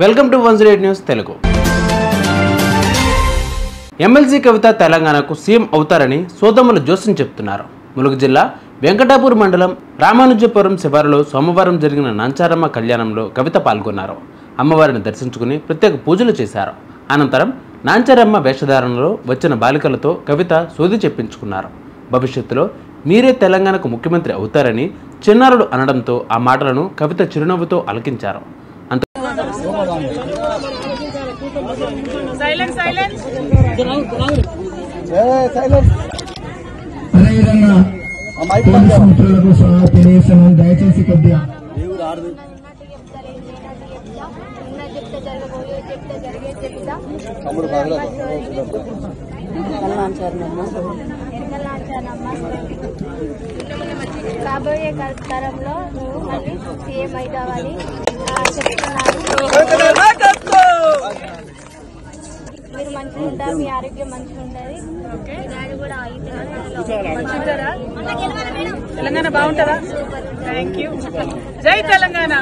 Welcome to 108 news Telugu. MLC Kavitha తెలంగాణకు CM అవుతారని సోదములు జోస్యం చెప్తున్నారు. ములుగు జిల్లా వెంకటాపూర్ మండలం రామానుజపురం శివారులో సోమవారం జరిగిన నాంచారమ్మ కళ్యాణంలో కవిత పాల్గొన్నారు. అమ్మవారిని దర్శించుకుని ప్రత్యేక పూజలు చేశారు. అనంతరం నాంచారమ్మ వేషధారణలో వచ్చిన బాలికలతో కవిత సోది చెప్పించుకున్నారు. భవిష్యత్తులో మీరే తెలంగాణకు ముఖ్యమంత్రి అవుతారని చిన్నారుడు అనడంతో ఆ మాటలను కవిత చిరునవ్వుతో అలకించారు. దయచేసి కొద్దిగా రాబోయే తరంలో నువ్వు మళ్ళీ సీఎం అవుతావని చెప్తున్నాను. మీరు మంచిగా ఉంటారు, మీ ఆరోగ్యం మంచిగా ఉంటుంది. డాడీ కూడా తెలంగాణ బాగుంటుందా? Thank you. జై తెలంగాణ.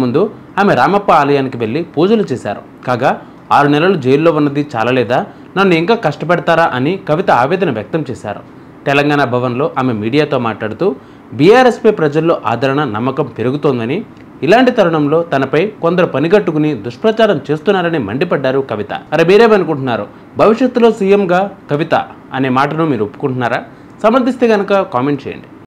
ముందు ఆమె రామప్ప ఆలయానికి వెళ్లి పూజలు చేశారు. కాగా 6 నెలలు జైల్లో ఉన్నది చాలలేదా, నన్ను ఇంకా కష్టపెడతారా అని కవిత ఆవేదన వ్యక్తం చేశారు. తెలంగాణ భవన్లో ఆమె మీడియాతో మాట్లాడుతూ బీఆర్ఎస్పై ప్రజల్లో ఆదరణ నమ్మకం పెరుగుతోందని, ఇలాంటి తరుణంలో తనపై కొందరు పనిగట్టుకుని దుష్ప్రచారం చేస్తున్నారని మండిపడ్డారు కవిత. అరే మీరేమనుకుంటున్నారు? భవిష్యత్తులో సీఎంగా కవిత అనే మాటను మీరు ఒప్పుకుంటున్నారా? సమర్థిస్తే కనుక కామెంట్ చేయండి.